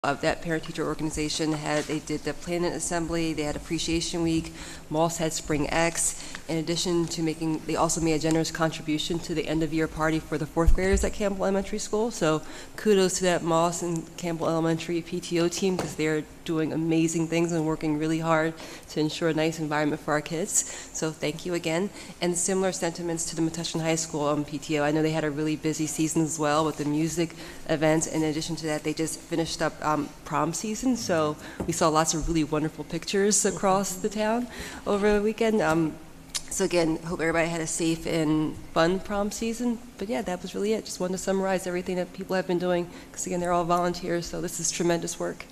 of that parent-teacher organization they did the planning assembly, they had appreciation week, Moss had Spring X. In addition to they also made a generous contribution to the end-of-year party for the fourth graders at Campbell Elementary School. So kudos to that Moss and Campbell Elementary PTO team, because they're doing amazing things and working really hard to ensure a nice environment for our kids. So thank you again. And similar sentiments to the Metuchen High School PTO. I know they had a really busy season as well with the music events. In addition to that, they just finished up prom season, so we saw lots of really wonderful pictures across the town over the weekend. So again, hope everybody had a safe and fun prom season. But yeah, that was really it. Just wanted to summarize everything that people have been doing, because again, they're all volunteers, so this is tremendous work.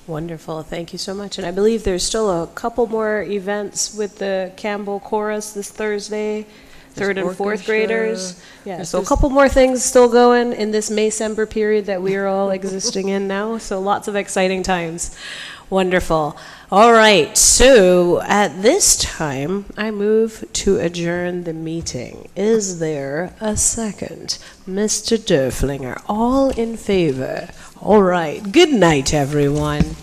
Wonderful. Thank you so much. And I believe there's still a couple more events with the Campbell Chorus this Thursday, third and fourth graders. Yeah, so a couple more things still going in this May-December period that we are all existing in now. So lots of exciting times. Wonderful. All right. So at this time, I move to adjourn the meeting. Is there a second? Mr. Dörflinger, all in favor? All right. Good night, everyone.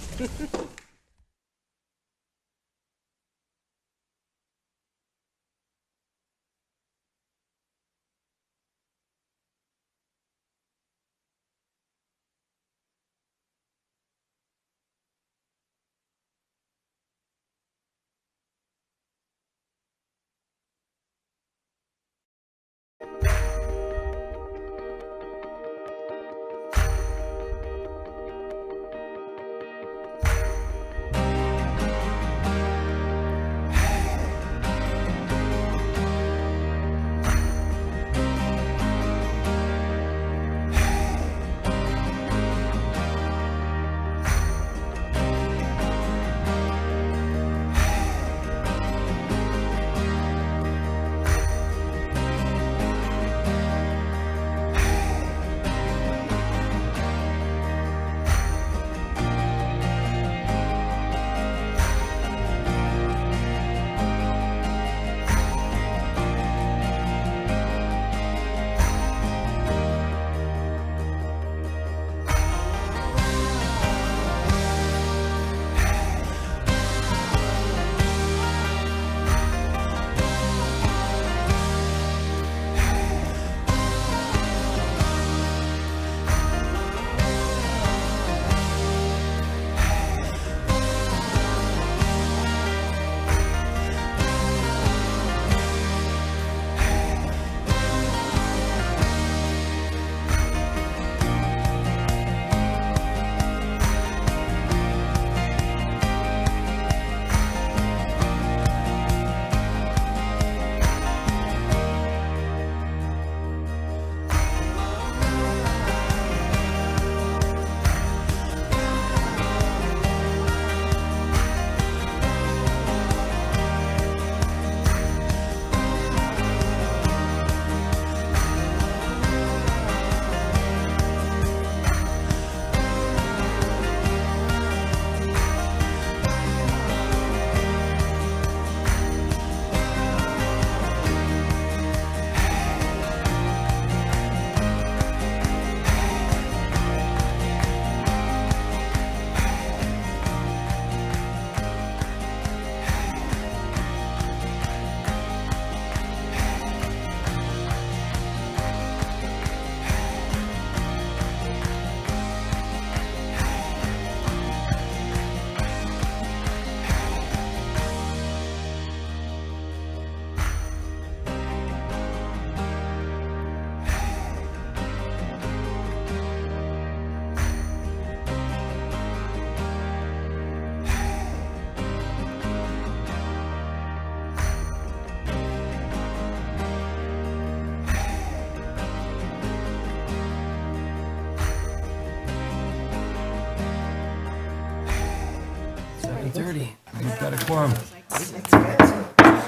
We've got a quorum.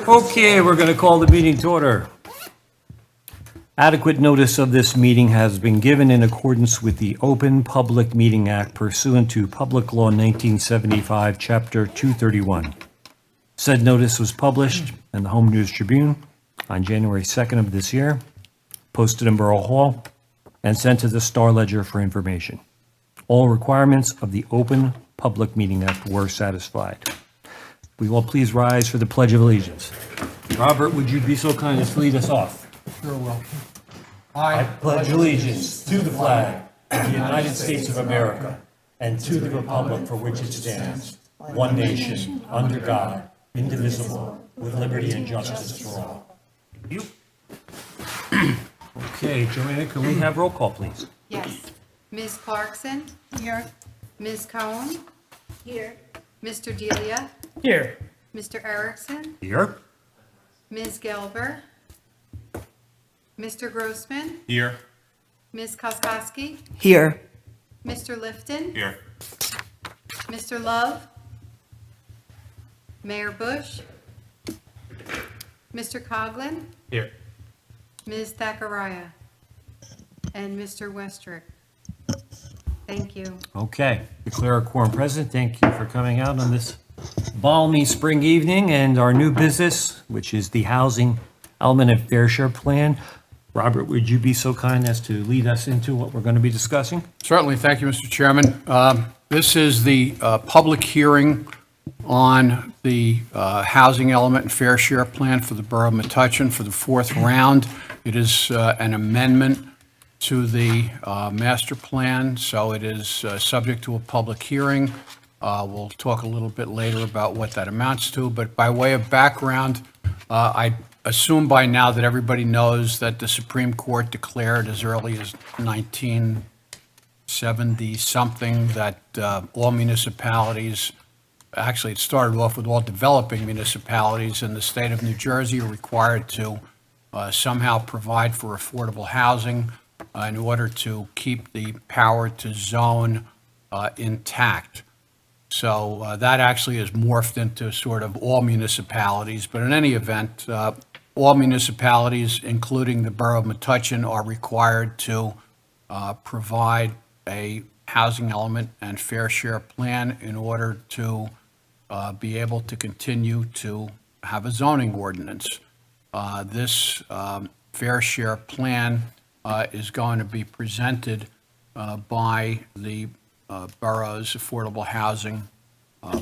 Okay, we're going to call the meeting to order. Adequate notice of this meeting has been given in accordance with the Open Public Meeting Act pursuant to Public Law 1975, Chapter 231. Said notice was published in the Home News Tribune on January 2nd of this year, posted in Borough Hall, and sent to the Star Ledger for information. All requirements of the Open Public Meeting Act were satisfied. We will please rise for the Pledge of Allegiance. Robert, would you be so kind as to lead us off? Sure will. I pledge allegiance to the flag of the United States of America and to the republic for which it stands, one nation, under God, indivisible, with liberty and justice for all. You. Okay, Joanna, can we have roll call, please? Yes. Ms. Clarkson? Here. Ms. Cohen? Here. Mr. Delia? Here. Mr. Erickson? Here. Ms. Gelber? Mr. Grossman? Here. Ms. Koskowski? Here. Mr. Lifton? Here. Mr. Love? Mayor Bush? Mr. Coughlin? Here. Ms. Thackeray? And Mr. Westrick? Thank you. Okay, declare a quorum present. Thank you for coming out on this balmy spring evening. And our new business, which is the housing element and fair share plan. Robert, would you be so kind as to lead us into what we're going to be discussing? Certainly. Thank you, Mr. Chairman. This is the public hearing on the housing element and fair share plan for the Borough of Metuchen for the fourth round. It is an amendment to the master plan, so it is subject to a public hearing. We'll talk a little bit later about what that amounts to, but by way of background, I assume by now that everybody knows that the Supreme Court declared as early as 1970-something that all municipalities, actually it started off with all developing municipalities in the state of New Jersey are required to somehow provide for affordable housing in order to keep the power to zone intact. So that actually has morphed into sort of all municipalities, but in any event, all municipalities, including the Borough of Metuchen, are required to provide a housing element and fair share plan in order to be able to continue to have a zoning ordinance. This fair share plan is going to be presented by the borough's affordable housing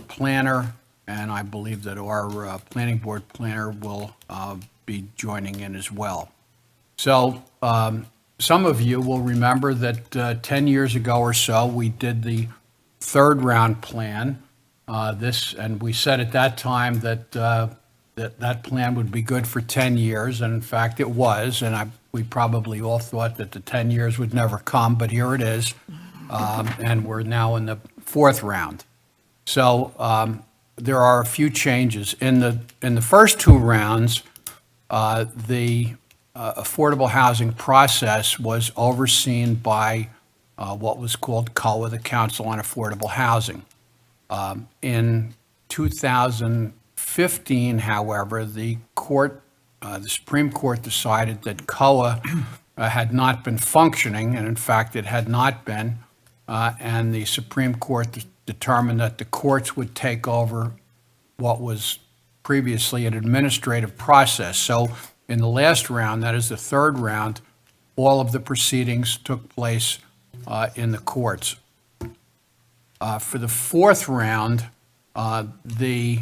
planner, and I believe that our planning board planner will be joining in as well. So some of you will remember that 10 years ago or so, we did the third round plan. And we said at that time that that plan would be good for 10 years, and in fact it was, and we probably all thought that the 10 years would never come, but here it is, and we're now in the fourth round. So there are a few changes. In the first two rounds, the affordable housing process was overseen by what was called COA, the Council on Affordable Housing. In 2015, however, the Supreme Court decided that COA had not been functioning, and in fact, it had not been, and the Supreme Court determined that the courts would take over what was previously an administrative process. So in the last round, that is the third round, all of the proceedings took place in the courts. For the fourth round, the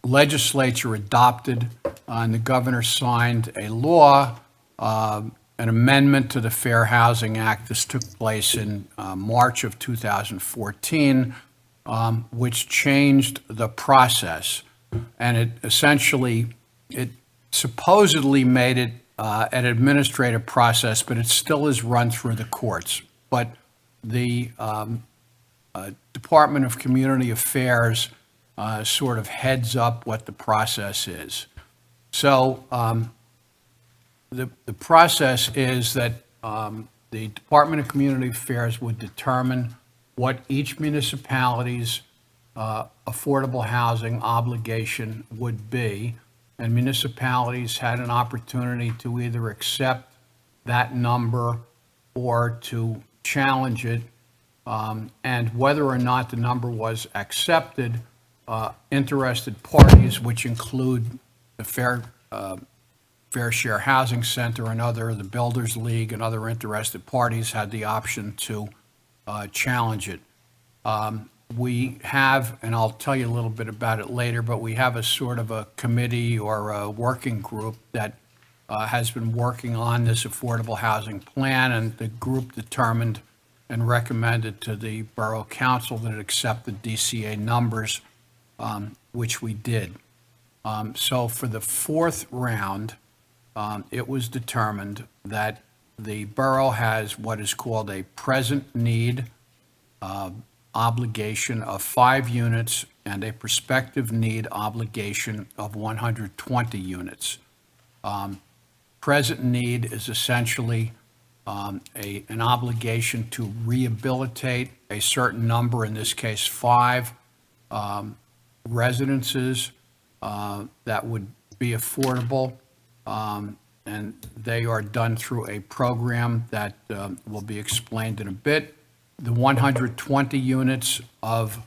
legislature adopted and the governor signed a law, an amendment to the Fair Housing Act. This took place in March of 2014, which changed the process. And it supposedly made it an administrative process, but it still is run through the courts. But the Department of Community Affairs sort of heads up what the process is. So the process is that the Department of Community Affairs would determine what each municipality's affordable housing obligation would be, and municipalities had an opportunity to either accept that number or to challenge it, and whether or not the number was accepted, interested parties, which include the Fair Share Housing Center and the Builders League and other interested parties had the option to challenge it. We have, and I'll tell you a little bit about it later, but we have a sort of a committee or a working group that has been working on this affordable housing plan, and the group determined and recommended to the Borough Council that it accept the DCA numbers, which we did. So for the fourth round, it was determined that the borough has what is called a present need obligation of 5 units and a prospective need obligation of 120 units. Present need is essentially an obligation to rehabilitate a certain number, in this case 5 residences that would be affordable, and they are done through a program that will be explained in a bit. The 120 units of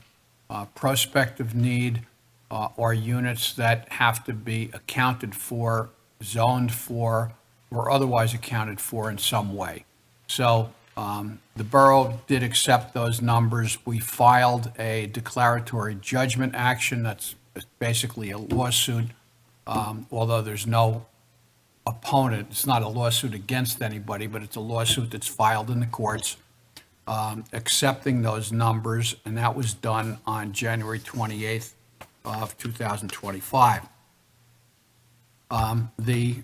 prospective need are units that have to be accounted for, zoned for, or otherwise accounted for in some way. So the borough did accept those numbers. We filed a declaratory judgment action. That's basically a lawsuit, although there's no opponent. It's not a lawsuit against anybody, but it's a lawsuit that's filed in the courts, accepting those numbers, and that was done on January 28th of 2025. The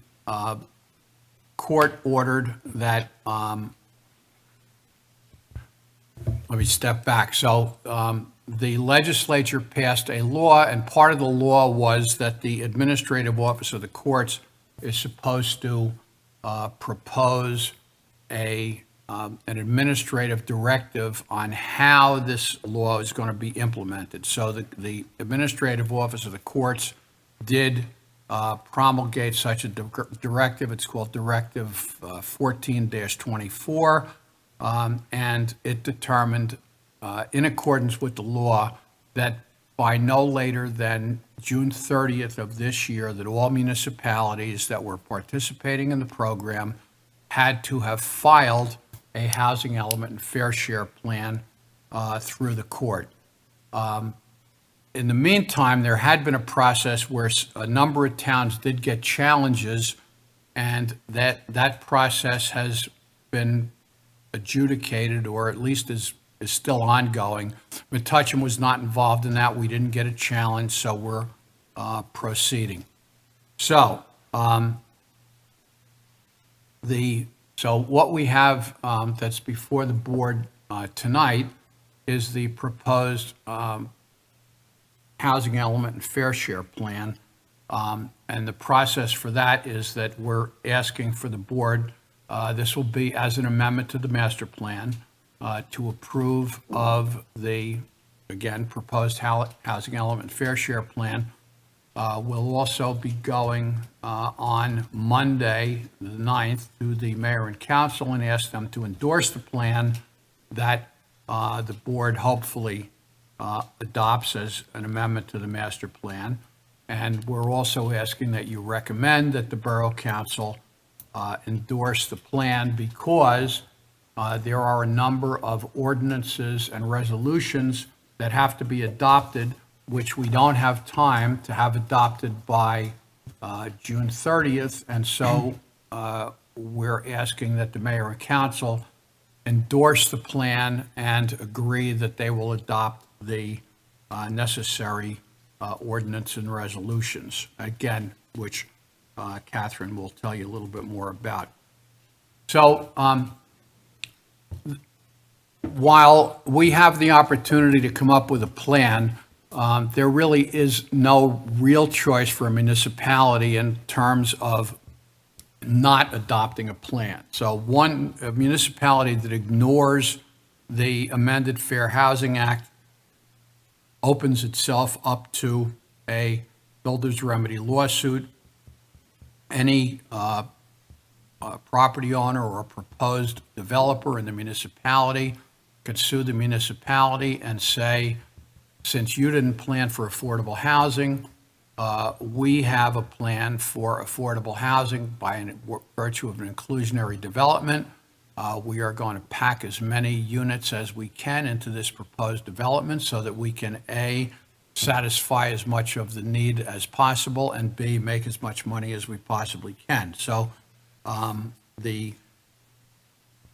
court ordered that, let me step back. So the legislature passed a law, and part of the law was that the administrative office of the courts is supposed to propose an administrative directive on how this law is going to be implemented. So the administrative office of the courts did promulgate such a directive. It's called Directive 14-24, and it determined, in accordance with the law, that by no later than June 30th of this year, that all municipalities that were participating in the program had to have filed a housing element and fair share plan through the court. In the meantime, there had been a process where a number of towns did get challenges, and that process has been adjudicated, or at least is still ongoing. Metuchen was not involved in that. We didn't get a challenge, so we're proceeding. So what we have that's before the board tonight is the proposed housing element and fair share plan. And the process for that is that we're asking for the board, this will be as an amendment to the master plan, to approve of the, again, proposed housing element and fair share plan. We'll also be going on Monday, the 9th, to the mayor and council and ask them to endorse the plan that the board hopefully adopts as an amendment to the master plan. And we're also asking that you recommend that the borough council endorse the plan, because there are a number of ordinances and resolutions that have to be adopted, which we don't have time to have adopted by June 30th. And so we're asking that the mayor and council endorse the plan and agree that they will adopt the necessary ordinance and resolutions, again, which Catherine will tell you a little bit more about. So while we have the opportunity to come up with a plan, there really is no real choice for a municipality in terms of not adopting a plan. So a municipality that ignores the amended Fair Housing Act opens itself up to a builder's remedy lawsuit. Any property owner or proposed developer in the municipality could sue the municipality and say, since you didn't plan for affordable housing, we have a plan for affordable housing by virtue of an inclusionary development. We are going to pack as many units as we can into this proposed development so that we can, A, satisfy as much of the need as possible, and B, make as much money as we possibly can. So the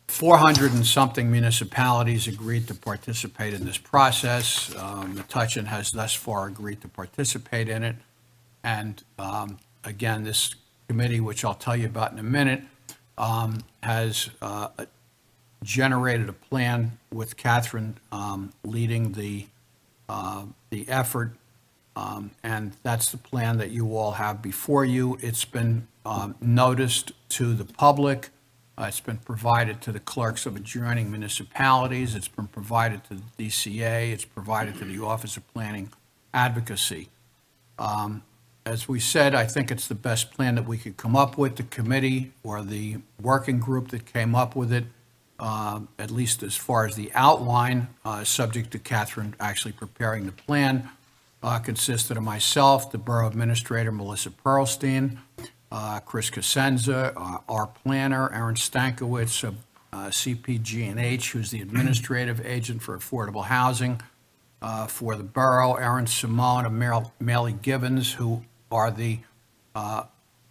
400 and something municipalities agreed to participate in this process. Metuchen has thus far agreed to participate in it. And again, this committee, which I'll tell you about in a minute, has generated a plan with Catherine leading the effort, and that's the plan that you all have before you. It's been noticed to the public. It's been provided to the clerks of adjoining municipalities. It's been provided to the DCA. It's provided to the Office of Planning Advocacy. As we said, I think it's the best plan that we could come up with. The committee or the working group that came up with it, at least as far as the outline, subject to Catherine actually preparing the plan, consisted of myself, the Borough Administrator, Melissa Pearlstein, Chris Cosenza, our planner, Aaron Stankiewicz of CPG&H, who's the administrative agent for affordable housing for the borough, Aaron Simone of Maley Gibbons, who are the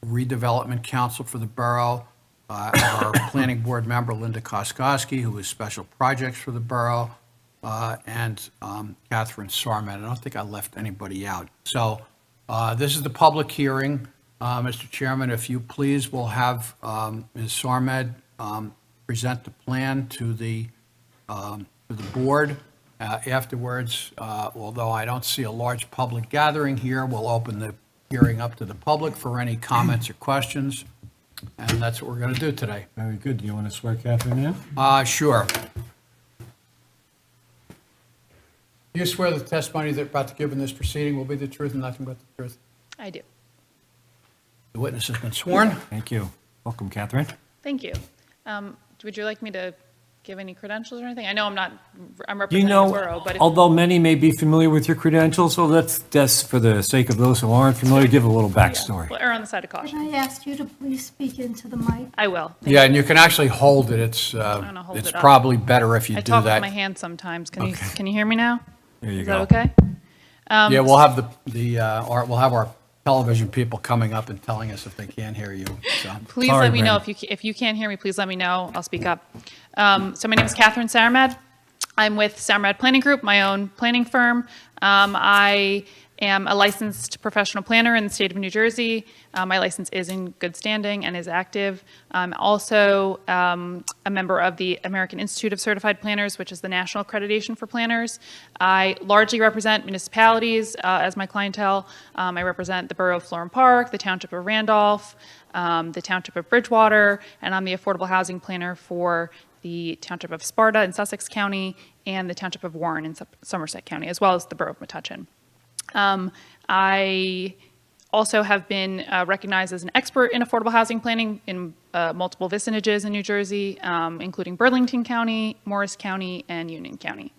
redevelopment counsel for the borough, our planning board member, Linda Koskoski, who is special projects for the borough, and Catherine Sarmet. I don't think I left anybody out. So this is the public hearing. Mr. Chairman, if you please, we'll have Ms. Sarmet present the plan to the board. Afterwards, although I don't see a large public gathering here, we'll open the hearing up to the public for any comments or questions. And that's what we're going to do today. Very good. Do you want to swear Catherine in? Sure. Do you swear the testimony that you're about to give in this proceeding will be the truth and nothing but the truth? I do. The witness has been sworn. Thank you. Welcome, Catherine. Thank you. Would you like me to give any credentials or anything? I know I'm You representing the know, borough, but if, although many may be familiar with your credentials, so let's just, for the sake of those who aren't familiar, give a little backstory. we'll err on the side of caution. Can I ask you to please speak into the mic? I will. Yeah, and you can actually hold it. It's gonna hold it's it up. probably better if you I do talk with that. my hands sometimes. Can Okay. you hear me now? There you Is go. that okay? Yeah, we'll have we'll have our television people coming up and telling us if they can't hear you. So. Please Sorry, let me know Brandon. if you can't hear me. Please let me know. I'll speak up. So my name is Catherine Sarmad. I'm with Sarmad Planning Group, my own planning firm. I am a licensed professional planner in the state of New Jersey. My license is in good standing and is active. I'm also a member of the American Institute of Certified Planners, which is the national accreditation for planners. I largely represent municipalities as my clientele. I represent the Borough of Florham Park, the Township of Randolph, the Township of Bridgewater, and I'm the affordable housing planner for the Township of Sparta in Sussex County and the Township of Warren in Somerset County, as well as the Borough of Metuchen. I also have been recognized as an expert in affordable housing planning in multiple vicinages in New Jersey, including Burlington County, Morris County, and Union County.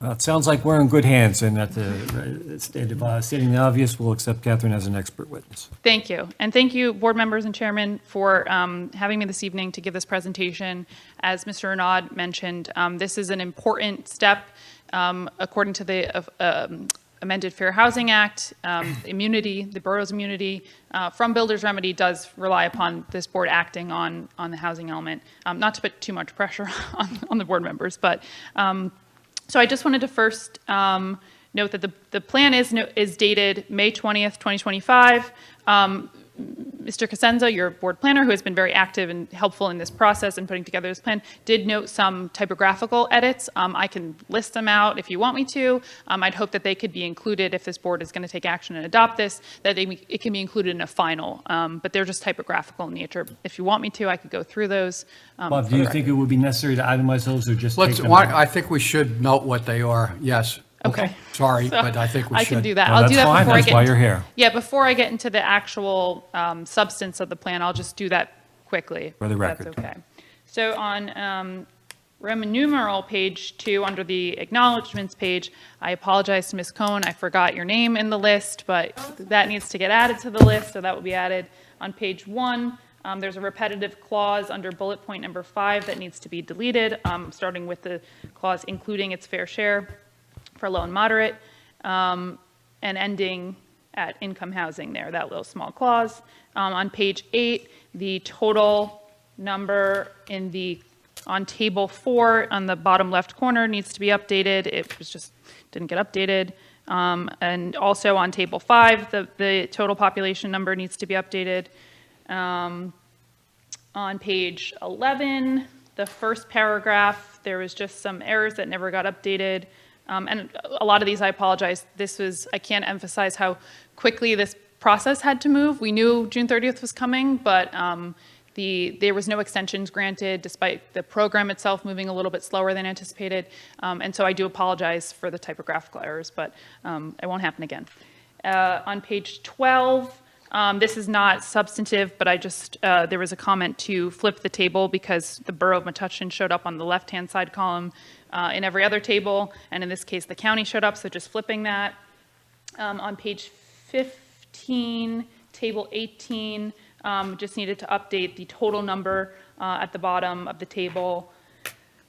Well, it sounds like we're in good hands, and at the stating the obvious, we'll accept Catherine as an expert witness. Thank you. And thank you, board members and chairman, for having me this evening to give this presentation. As Mr. Renaud mentioned, this is an important step according to the amended Fair Housing Act. Immunity, the borough's immunity from builder's remedy does rely upon this board acting on the housing element. Not to put too much pressure on the board members, but so I just wanted to first note that the plan is dated May 20th, 2025. Mr. Cosenza, your board planner, who has been very active and helpful in this process and putting together this plan, did note some typographical edits. I can list them out if you want me to. I'd hope that they could be included if this board is going to take action and adopt this, that it can be included in a final. But they're just typographical in nature. If you want me to, I could go through those. Bob, do you think it would be necessary to itemize those or just take them? I think we should note what they are. Yes. Okay. Sorry, So but I think we should. I can do that. No, I'll that's do that fine. before I That's get why into- you're here. Yeah, before I get into the actual substance of the plan, I'll just do that quickly. For the if record. That's okay. So on Roman numeral page 2 under the acknowledgements page. I apologize to Ms. Cohn, I forgot your name in the list, but that needs to get added to the list, so that will be added. On page 1, there's a repetitive clause under bullet point number 5 that needs to be deleted, starting with the clause including its fair share for low and moderate, and ending at income housing there, that little small clause. On page 8, the total number on table 4 on the bottom left corner needs to be updated. It was just didn't get updated. And also on table 5, the total population number needs to be updated. On page 11, the first paragraph, there was just some errors that never got updated. And a lot of these, I apologize. I can't emphasize how quickly this process had to move. We knew June 30th was coming, but there was no extensions granted despite the program itself moving a little bit slower than anticipated. And so I do apologize for the typographical errors, but it won't happen again. On page 12, this is not substantive, but there was a comment to flip the table because the borough of Metuchen showed up on the left-hand side column in every other table, and in this case the county showed up, so just flipping that. On page 15, table 18, just needed to update the total number at the bottom of the table.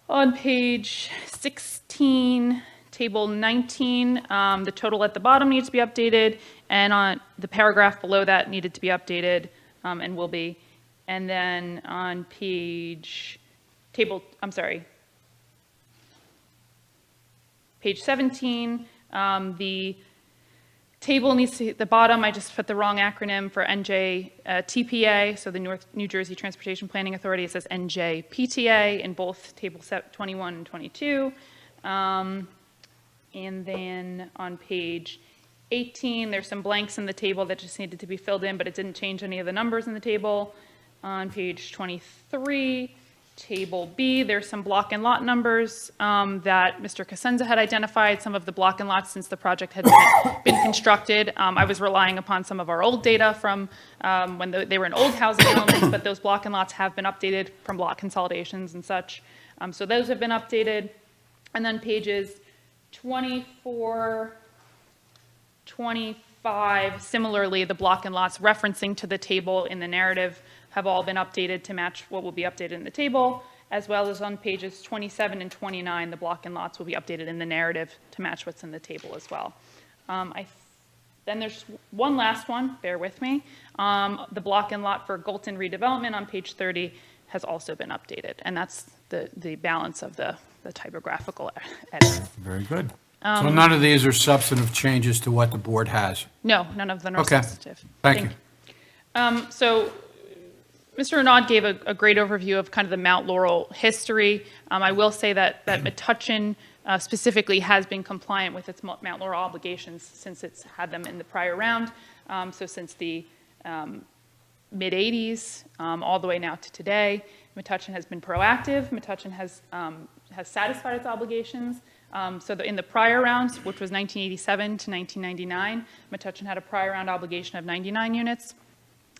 On page 16, table 19, the total at the bottom needs to be updated, and on the paragraph below that needed to be updated and will be. And then on page 17, the table needs to, the bottom, I just put the wrong acronym for NJTPA, so the New Jersey Transportation Planning Authority, it says NJPTA in both table 21 and 22. And then on page 18, there's some blanks in the table that just needed to be filled in, but it didn't change any of the numbers in the table. On page 23, table B, there's some block and lot numbers that Mr. Cosenza had identified, some of the block and lots since the project had been constructed. I was relying upon some of our old data from when they were in old housing elements, but those block and lots have been updated from block consolidations and such. So those have been updated. And then pages 24, 25, similarly, the block and lots referencing to the table in the narrative have all been updated to match what will be updated in the table, as well as on pages 27 and 29, the block and lots will be updated in the narrative to match what's in the table as well. Then there's one last one, bear with me. The block and lot for Galton redevelopment on page 30 has also been updated, and that's the balance of the typographical edits. Very good. So none of these are substantive changes to what the board has? No, none of them are Okay. substantive. Thank you. So Mr. Renaud gave a great overview of kind of the Mount Laurel history. I will say that Metuchen specifically has been compliant with its Mount Laurel obligations since it's had them in the prior round. So since the mid-'80s all the way now to today, Metuchen has been proactive. Metuchen has satisfied its obligations. So in the prior rounds, which was 1987 to 1999, Metuchen had a prior round obligation of 99 units,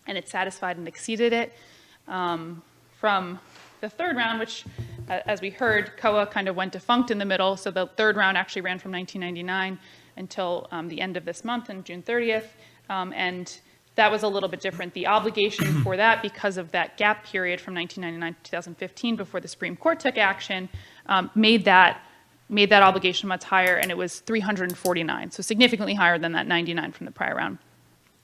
and it satisfied and exceeded it. From the third round, which, as we heard, COA kind of went defunct in the middle, so the third round actually ran from 1999 until the end of this month, on June 30th, and that was a little bit different. The obligation for that, because of that gap period from 1999 to 2015 before the Supreme Court took action, made that obligation much higher, and it was 349, so significantly higher than that 99 from the prior round.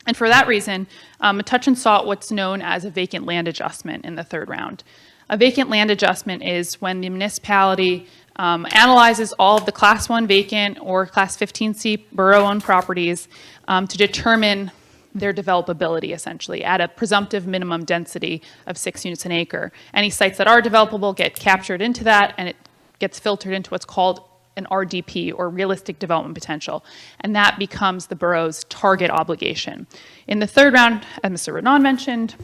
And for that reason, Metuchen sought what's known as a vacant land adjustment in the third round. A vacant land adjustment is when the municipality analyzes all of the Class 1 vacant or Class 15C borough-owned properties to determine their developability, essentially, at a presumptive minimum density of 6 units an acre. Any sites that are developable get captured into that, and it gets filtered into what's called an RDP, or realistic development potential, and that becomes the borough's target obligation. In the third round, as Mr. Renaud mentioned,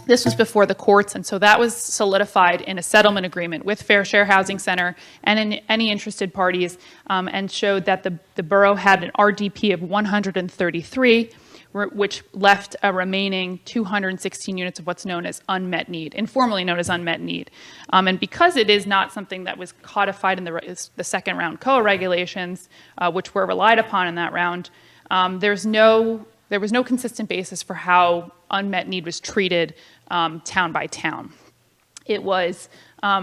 this was before the courts, and so that was solidified in a settlement agreement with Fair Share Housing Center and in any interested parties, and showed that the borough had an RDP of 133, which left a remaining 216 units of what's known as unmet need, informally known as unmet need. And because it is not something that was codified in the second round COA regulations, which were relied upon in that round, there was no consistent basis for how unmet need was treated town by town. It was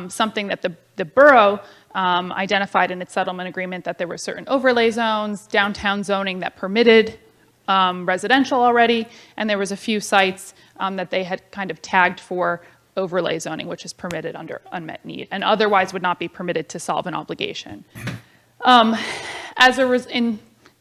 something that the borough identified in its settlement agreement, that there were certain overlay zones, downtown zoning that permitted residential already, and there was a few sites that they had kind of tagged for overlay zoning, which is permitted under unmet need, and otherwise would not be permitted to solve an obligation.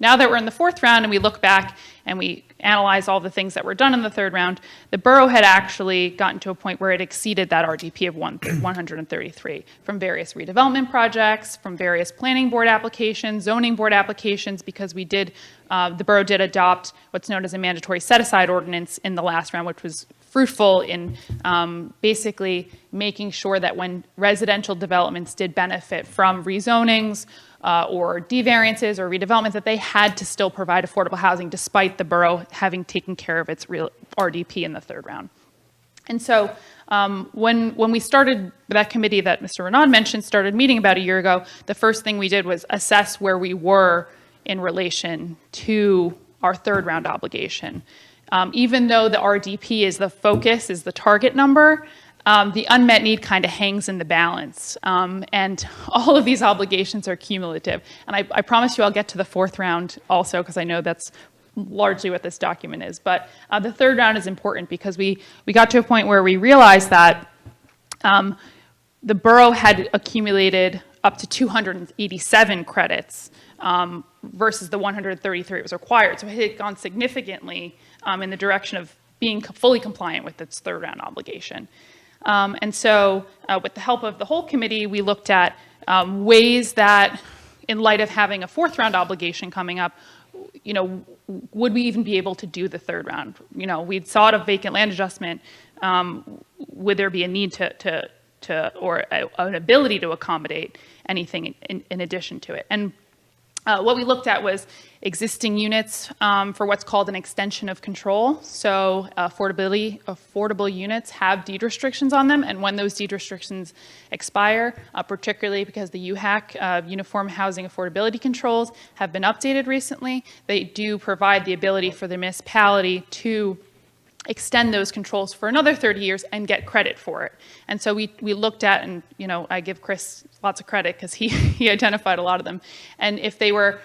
Now that we're in the fourth round and we look back and we analyze all the things that were done in the third round, the borough had actually gotten to a point where it exceeded that RDP of 133 from various redevelopment projects, from various planning board applications, zoning board applications, because the borough did adopt what's known as a mandatory set-aside ordinance in the last round, which was fruitful in basically making sure that when residential developments did benefit from rezonings, or devariances or redevelopments, that they had to still provide affordable housing despite the borough having taken care of its real RDP in the third round. And so when we started, that committee that Mr. Renaud mentioned started meeting about a year ago, the first thing we did was assess where we were in relation to our third round obligation. Even though the RDP is the focus, is the target number, the unmet need kind of hangs in the balance. And all of these obligations are cumulative. And I promise you I'll get to the fourth round also, because I know that's largely what this document is. But the third round is important because we got to a point where we realized that the borough had accumulated up to 287 credits versus the 133 it was required. So it had gone significantly in the direction of being fully compliant with its third round obligation. And so with the help of the whole committee, we looked at ways that, in light of having a fourth round obligation coming up, would we even be able to do the third round? We'd sought a vacant land adjustment. Would there be a need or an ability to accommodate anything in addition to it? And what we looked at was existing units for what's called an extension of control. So affordable units have deed restrictions on them, and when those deed restrictions expire, particularly because the UHAC, Uniform Housing Affordability Controls, have been updated recently, they do provide the ability for the municipality to extend those controls for another 30 years and get credit for it. And so we looked at, and I give Chris lots of credit because he identified a lot of them. And if they were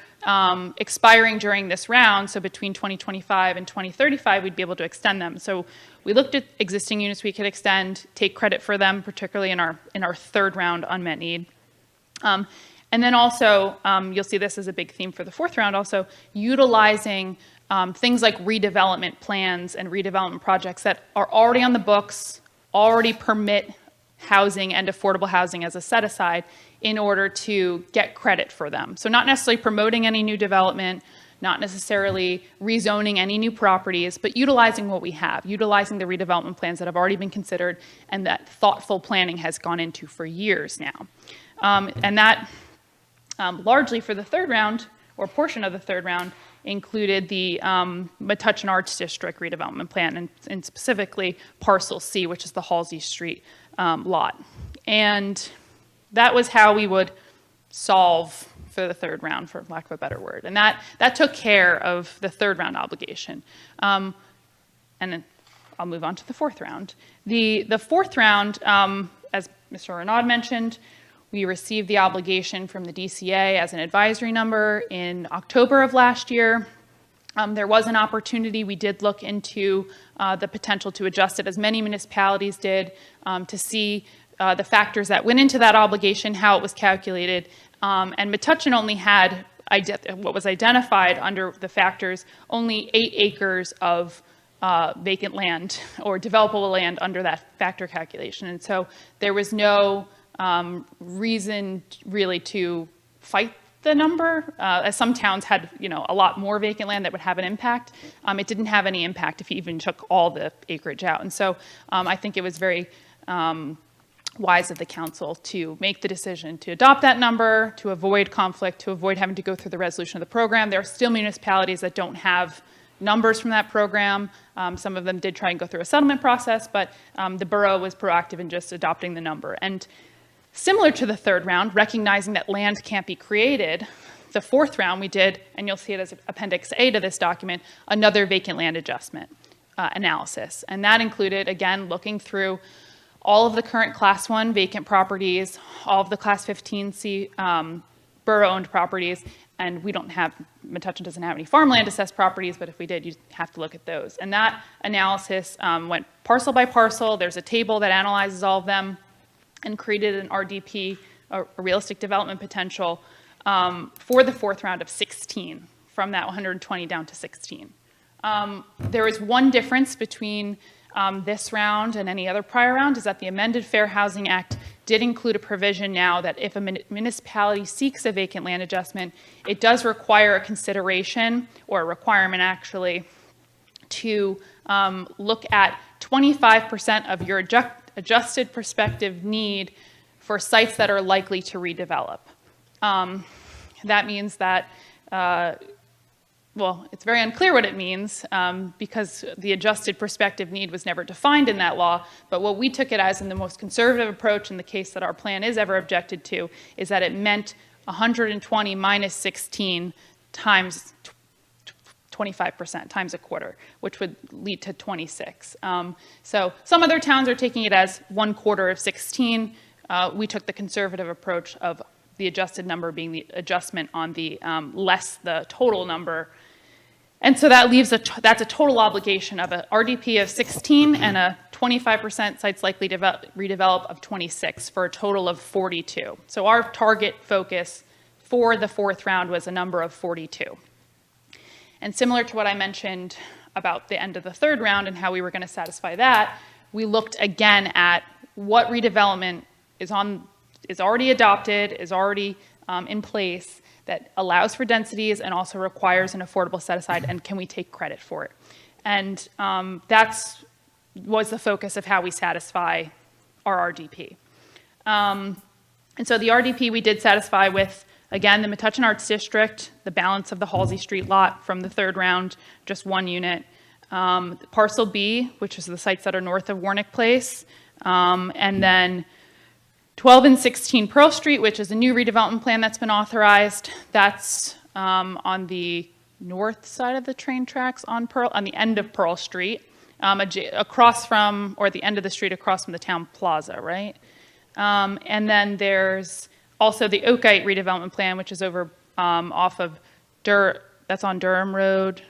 expiring during this round, so between 2025 and 2035, we'd be able to extend them. So we looked at existing units we could extend, take credit for them, particularly in our third round unmet need. And then also, you'll see this as a big theme for the fourth round, also utilizing things like redevelopment plans and redevelopment projects that are already on the books, already permit housing and affordable housing as a set-aside in order to get credit for them. So not necessarily promoting any new development, not necessarily rezoning any new properties, but utilizing what we have, utilizing the redevelopment plans that have already been considered and that thoughtful planning has gone into for years now. And that largely for the third round, or portion of the third round, included the Metuchen Arts District redevelopment plan, and specifically Parcel C, which is the Halsey Street lot. And that was how we would solve for the third round, for lack of a better word. And that took care of the third round obligation. And then I'll move on to the fourth round. The fourth round, as Mr. Renaud mentioned, we received the obligation from the DCA as an advisory number in October of last year. There was an opportunity. We did look into the potential to adjust it, as many municipalities did, to see the factors that went into that obligation, how it was calculated. And Metuchen only had what was identified under the factors, only 8 acres of vacant land or developable land under that factor calculation. And so there was no reason really to fight the number, as some towns had, a lot more vacant land that would have an impact. It didn't have any impact if you even took all the acreage out. And so I think it was very wise of the council to make the decision to adopt that number, to avoid conflict, to avoid having to go through the resolution of the program. There are still municipalities that don't have numbers from that program. Some of them did try and go through a settlement process, but the borough was proactive in just adopting the number. And similar to the third round, recognizing that land can't be created, the fourth round we did, and you'll see it as Appendix A to this document, another vacant land adjustment analysis. And that included, again, looking through all of the current Class 1 vacant properties, all of the Class 15C borough-owned properties, and we don't have, Metuchen doesn't have any farmland assessed properties, but if we did, you'd have to look at those. And that analysis went parcel by parcel. There's a table that analyzes all of them and created an RDP, a realistic development potential, for the fourth round of 16, from that 120 down to 16. There is one difference between this round and any other prior round, is that the amended Fair Housing Act did include a provision now that if a municipality seeks a vacant land adjustment, it does require a consideration, or a requirement actually, to look at 25% of your adjusted prospective need for sites that are likely to redevelop. That means that, well, it's very unclear what it means because the adjusted prospective need was never defined in that law, but what we took it as in the most conservative approach in the case that our plan is ever objected to is that it meant 120 minus 16 times 25%, times a quarter, which would lead to 26. So some other towns are taking it as 1/4 of 16. We took the conservative approach of the adjusted number being the adjustment on the less the total number. And so that leaves that's a total obligation of an RDP of 16 and a 25% sites likely to redevelop of 26 for a total of 42. So our target focus for the fourth round was a number of 42. And similar to what I mentioned about the end of the third round and how we were going to satisfy that, we looked again at what redevelopment is already adopted, is already in place, that allows for densities and also requires an affordable set-aside, and can we take credit for it? And that was the focus of how we satisfy our RDP. And so the RDP we did satisfy with, again, the Metuchen Arts District, the balance of the Halsey Street lot from the third round, just one unit. Parcel B, which is the sites that are north of Warnick Place, and then 12 and 16 Pearl Street, which is a new redevelopment plan that's been authorized. That's on the north side of the train tracks on the end of Pearl Street, across from, or at the end of the street across from the town plaza, right? And then there's also the Oakite redevelopment plan, which is over off of that's on Durham Road,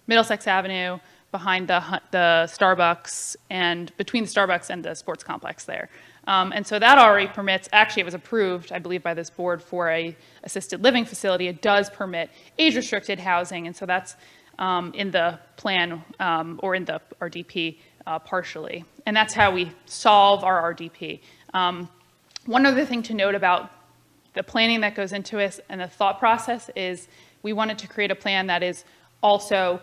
Middlesex Avenue, behind the Starbucks, and between the Starbucks and the sports complex there. And so that already permits, actually it was approved, I believe, by this board for a assisted living facility. It does permit age-restricted housing, and so that's in the plan or in the RDP partially. And that's how we solve our RDP. One other thing to note about the planning that goes into it and the thought process is we wanted to create a plan that is also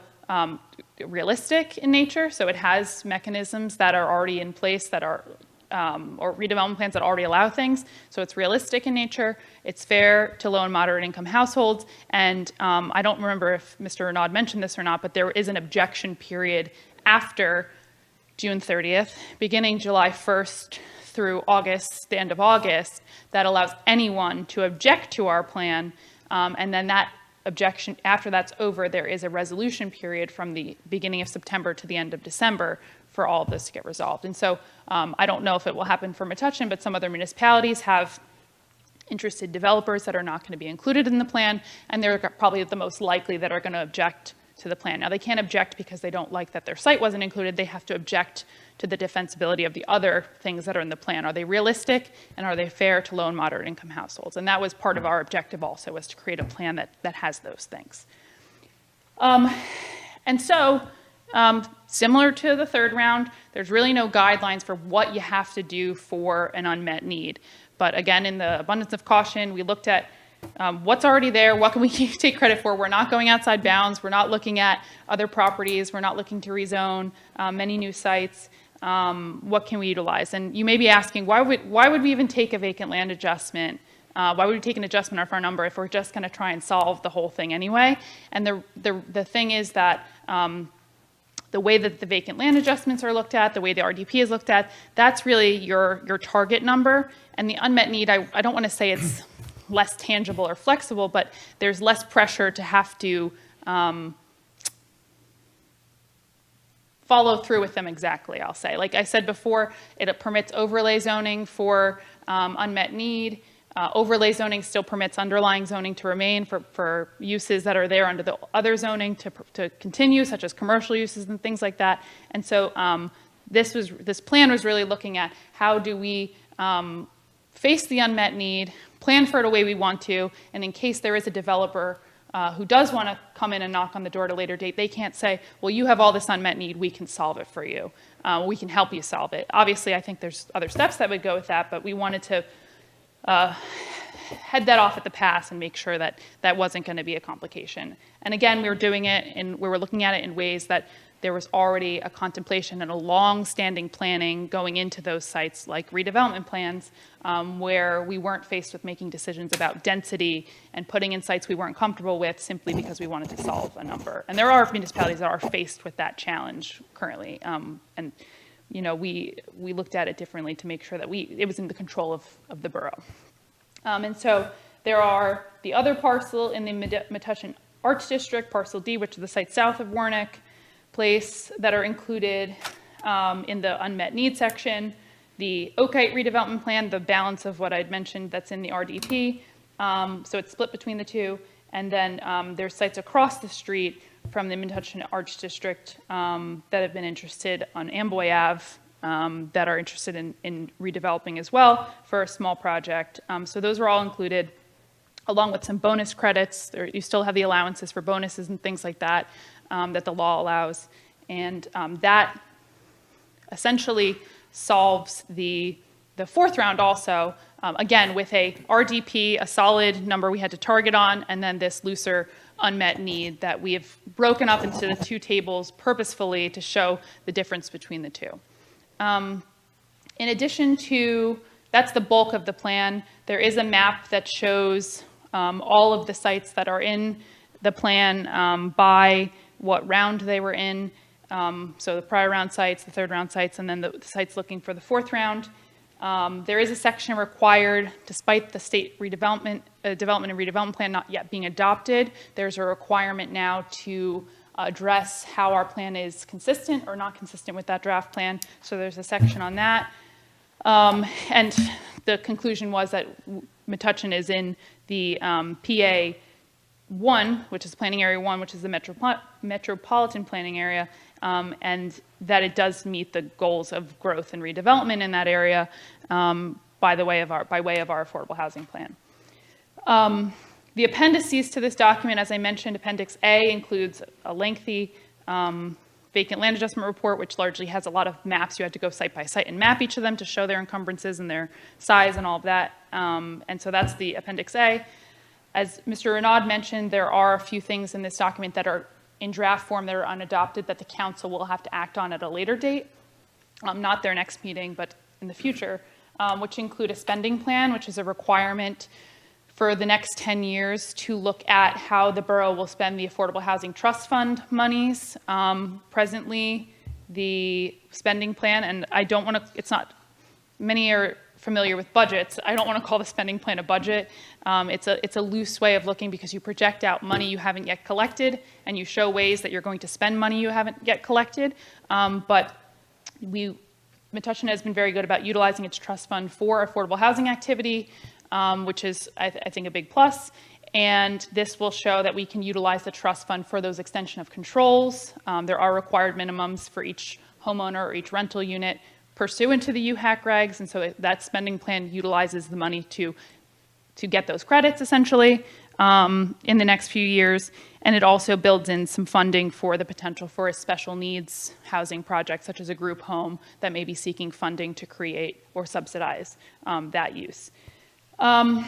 realistic in nature, so it has mechanisms that are already in place that are or redevelopment plans that already allow things. So it's realistic in nature, it's fair to low and moderate income households, and I don't remember if Mr. Renaud mentioned this or not, but there is an objection period after June 30th, beginning July 1st through August, the end of August, that allows anyone to object to our plan, and then that objection, after that's over, there is a resolution period from the beginning of September to the end of December for all of this to get resolved. And so I don't know if it will happen for Metuchen, but some other municipalities have interested developers that are not going to be included in the plan, and they're probably the most likely that are going to object to the plan. Now, they can't object because they don't like that their site wasn't included. They have to object to the defensibility of the other things that are in the plan. Are they realistic, and are they fair to low and moderate income households? And that was part of our objective also, was to create a plan that has those things. And so, similar to the third round, there's really no guidelines for what you have to do for an unmet need. But again, in the abundance of caution, we looked at what's already there, what can we take credit for. We're not going outside bounds, we're not looking at other properties, we're not looking to rezone many new sites. What can we utilize? And you may be asking, why would we even take a vacant land adjustment Why would we take an adjustment off our number if we're just going to try and solve the whole thing anyway? And the thing is that the way that the vacant land adjustments are looked at, the way the RDP is looked at, that's really your target number. And the unmet need, I don't want to say it's less tangible or flexible, but there's less pressure to have to follow through with them exactly, I'll say. Like I said before, it permits overlay zoning for unmet need. Overlay zoning still permits underlying zoning to remain for uses that are there under the other zoning to continue, such as commercial uses and things like that. And so this plan was really looking at how do we face the unmet need, plan for it a way we want to, and in case there is a developer who does want to come in and knock on the door at a later date, they can't say, well, you have all this unmet need, we can solve it for you. We can help you solve it. Obviously, I think there's other steps that would go with that, but we wanted to head that off at the pass and make sure that that wasn't going to be a complication. And again, we were doing it and we were looking at it in ways that there was already a contemplation and a long-standing planning going into those sites like redevelopment plans where we weren't faced with making decisions about density and putting in sites we weren't comfortable with simply because we wanted to solve a number. And there are municipalities that are faced with that challenge currently. And you know, we looked at it differently to make sure that it was in the control of the borough. And so there are the other parcel in the Metuchen Arts District, Parcel D, which is the site south of Warnick Place, that are included in the unmet need section. The Oakite redevelopment plan, the balance of what I'd mentioned that's in the RDP. So it's split between the two. And then there's sites across the street from the Metuchen Arts District that have been interested on Amboy Ave that are interested in redeveloping as well for a small project. So those are all included, along with some bonus credits. You still have the allowances for bonuses and things like that that the law allows. And that essentially solves the fourth round also, again, with a RDP, a solid number we had to target on, and then this looser unmet need that we have broken up into the two tables purposefully to show the difference between the two. In addition to, that's the bulk of the plan, there is a map that shows all of the sites that are in the plan by what round they were in. So the prior round sites, the third round sites, and then the sites looking for the fourth round. There is a section required, despite the state development and redevelopment plan not yet being adopted, there's a requirement now to address how our plan is consistent or not consistent with that draft plan. So there's a section on that. And the conclusion was that Metuchen is in the PA 1, which is planning area 1, which is the metropolitan planning area, and that it does meet the goals of growth and redevelopment in that area by way of our affordable housing plan. The appendices to this document, as I mentioned, Appendix A includes a lengthy vacant land adjustment report, which largely has a lot of maps. You have to go site by site and map each of them to show their encumbrances and their size and all of that. And so that's the Appendix A. As Mr. Renaud mentioned, there are a few things in this document that are in draft form that are unadopted that the council will have to act on at a later date, not their next meeting, but in the future, which include a spending plan, which is a requirement for the next 10 years to look at how the borough will spend the Affordable Housing Trust Fund monies. Presently, the spending plan, and I don't want to, it's not, many are familiar with budgets. I don't want to call the spending plan a budget. It's a loose way of looking because you project out money you haven't yet collected and you show ways that you're going to spend money you haven't yet collected. But Metuchen has been very good about utilizing its trust fund for affordable housing activity, which is, I think, a big plus. And this will show that we can utilize the trust fund for those extension of controls. There are required minimums for each homeowner or each rental unit pursuant to the UHAC regs, and so that spending plan utilizes the money to get those credits, essentially, in the next few years. And it also builds in some funding for the potential for a special needs housing project, such as a group home that may be seeking funding to create or subsidize that use. And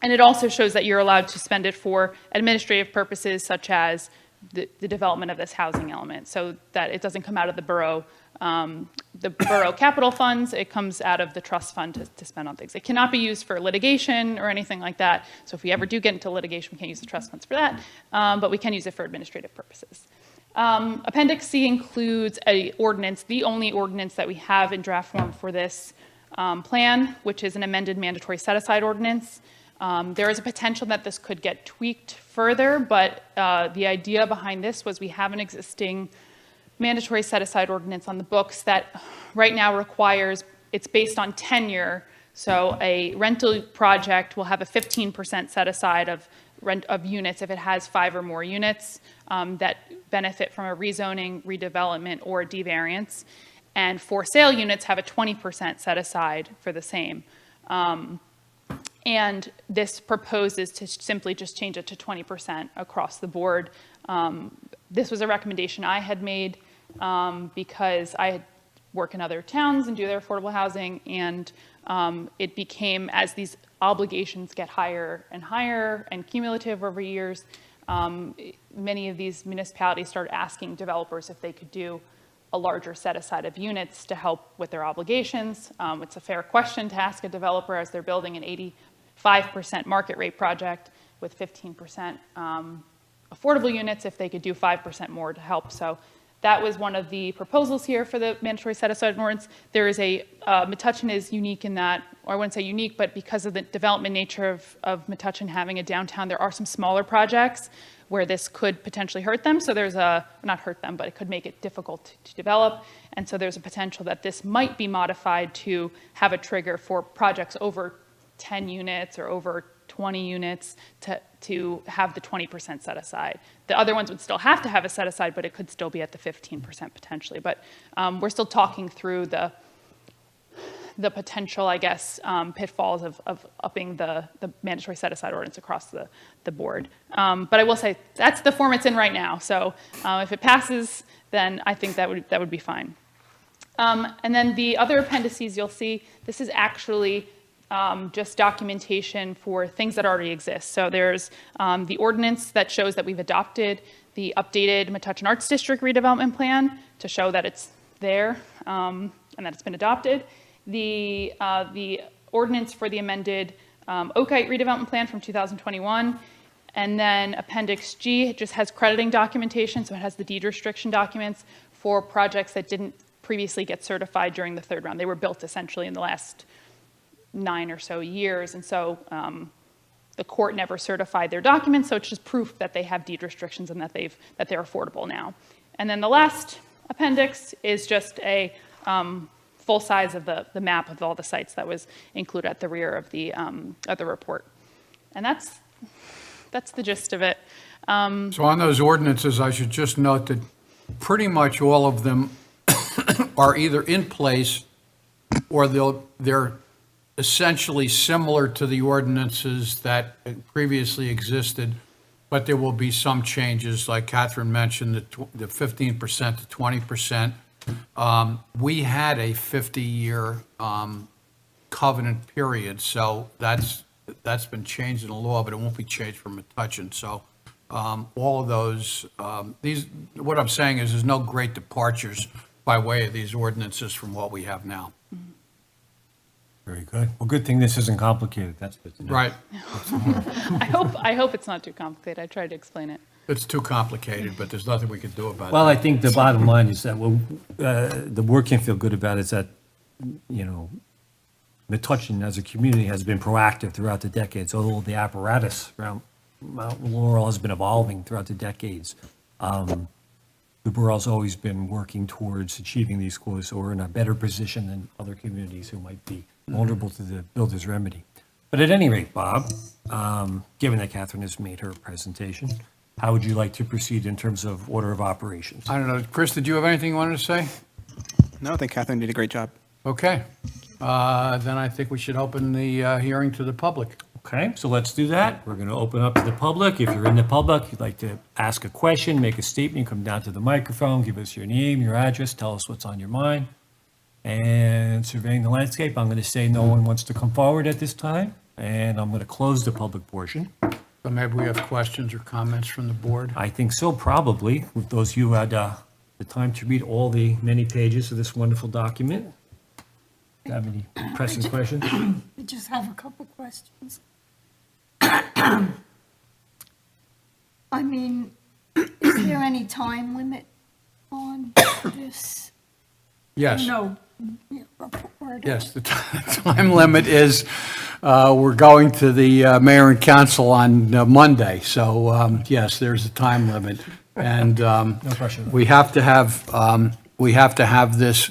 it also shows that you're allowed to spend it for administrative purposes, such as the development of this housing element, so that it doesn't come out of the borough capital funds. It comes out of the trust fund to spend on things. It cannot be used for litigation or anything like that. So if we ever do get into litigation, we can't use the trust funds for that, but we can use it for administrative purposes. Appendix C includes a ordinance, the only ordinance that we have in draft form for this plan, which is an amended mandatory set-aside ordinance. There is a potential that this could get tweaked further, but the idea behind this was we have an existing mandatory set-aside ordinance on the books that right now requires, it's based on tenure, so a rental project will have a 15% set-aside of units if it has 5 or more units that benefit from a rezoning, redevelopment, or a devariance. And for sale units have a 20% set aside for the same. And this proposes to simply just change it to 20% across the board. This was a recommendation I had made because I work in other towns and do their affordable housing, and it became, as these obligations get higher and cumulative over years, many of these municipalities started asking developers if they could do a larger set aside of units to help with their obligations. It's a fair question to ask a developer as they're building an 85% market rate project with 15% affordable units if they could do 5% more to help. So that was one of the proposals here for the mandatory set-aside ordinance. There is Metuchen is unique in that, or I wouldn't say unique, but because of the development nature of Metuchen having a downtown, there are some smaller projects where this could potentially hurt them. So there's not hurt them, but it could make it difficult to develop. And so there's a potential that this might be modified to have a trigger for projects over 10 units or over 20 units to have the 20% set aside. The other ones would still have to have a set aside, but it could still be at the 15% potentially. But we're still talking through the potential, I guess, pitfalls of upping the mandatory set aside ordinance across the board. But I will say that's the form it's in right now. So if it passes, then I think that would be fine. And then the other appendices you'll see, this is actually just documentation for things that already exist. So there's the ordinance that shows that we've adopted the updated Metuchen Arts District redevelopment plan to show that it's there and that it's been adopted. The ordinance for the amended Oakite redevelopment plan from 2021. And then Appendix G just has crediting documentation, so it has the deed restriction documents for projects that didn't previously get certified during the third round. They were built essentially in the last 9 or so years, and so the court never certified their documents, so it's just proof that they have deed restrictions and that they're affordable now. And then the last appendix is just a full size of the map of all the sites that was included at the rear of the report. And that's the gist of it. So on those ordinances, I should just note that pretty much all of them are either in place or they're essentially similar to the ordinances that previously existed, but there will be some changes, like Catherine mentioned, the 15% to 20%. We had a 50-year covenant period, so that's been changed in the law, but it won't be changed for Metuchen. So all of those, what I'm saying is there's no great departures by way of these ordinances from what we have now. Very good. Well, good thing this isn't complicated. That's good to know. Right. I hope it's not too complicated. I tried to explain it. It's too complicated, but there's nothing we can do about it. Well, I think the bottom line is that the board can feel good about is that, Metuchen as a community has been proactive throughout the decades, although the apparatus around Mount Laurel has been evolving throughout the decades. The borough's always been working towards achieving these goals, so we're in a better position than other communities who might be vulnerable to the builder's remedy. But at any rate, Bob, given that Catherine has made her presentation, how would you like to proceed in terms of order of operations? I don't know. Chris, did you have anything you wanted to say? No, I think Catherine did a great job. Okay. Then I think we should open the hearing to the public. Okay, so let's do that. We're going to open up to the public. If you're in the public, you'd like to ask a question, make a statement, come down to the microphone, give us your name, your address, tell us what's on your mind. And surveying the landscape, I'm going to say no one wants to come forward at this time, and I'm going to close the public portion. So maybe we have questions or comments from the board? I think so, probably, with those of you who had the time to read all the many pages of this wonderful document. Do you have any pressing questions? I just have a couple questions. I mean, is there any time limit on this? Yes. No, report? Yes, the time limit is, we're going to the mayor and council on Monday, so yes, there's a time limit. And pressure. we have to have this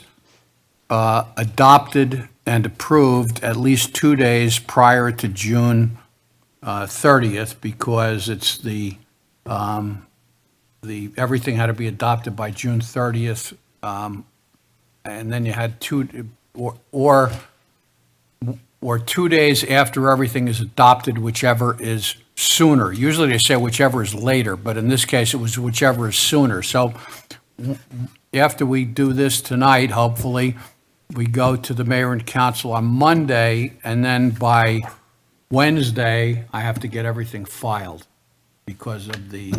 adopted and approved at least 2 days prior to June 30th, because it's everything had to be adopted by June 30th. And then you had or 2 days after everything is adopted, whichever is sooner. Usually they say whichever is later, but in this case, it was whichever is sooner. So after we do this tonight, hopefully, we go to the mayor and council on Monday, and then by Wednesday, I have to get everything filed because of the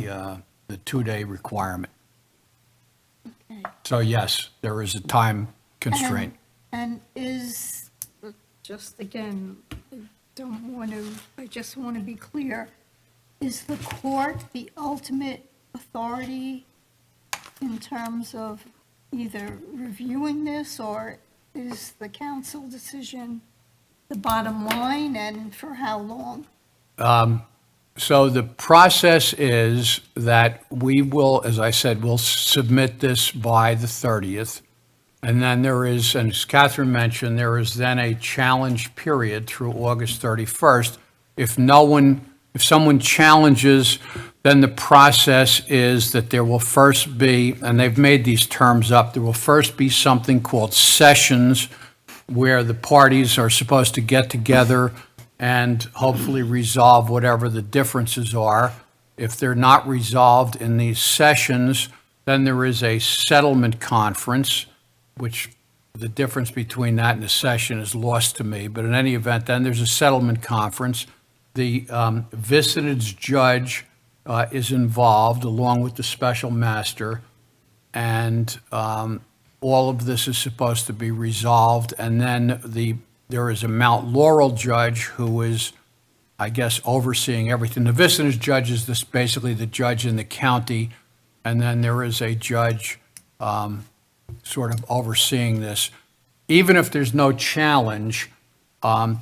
2-day requirement. Okay. So yes, there is a time constraint. And is, just again, I just want to be clear, is the court the ultimate authority in terms of either reviewing this, or is the council decision the bottom line, and for how long? So the process is that we will, as I said, we'll submit this by the 30th. And then there is, and as Catherine mentioned, there is then a challenge period through August 31st. If someone challenges, then the process is that there will first be, and they've made these terms up, there will first be something called sessions where the parties are supposed to get together and hopefully resolve whatever the differences are. If they're not resolved in these sessions, then there is a settlement conference, which the difference between that and a session is lost to me. But in any event, then there's a settlement conference. The vicinage judge is involved along with the special master, and all of this is supposed to be resolved. And then there is a Mount Laurel judge who is, I guess, overseeing everything. The vicinage judge is basically the judge in the county, and then there is a judge sort of overseeing this. Even if there's no challenge,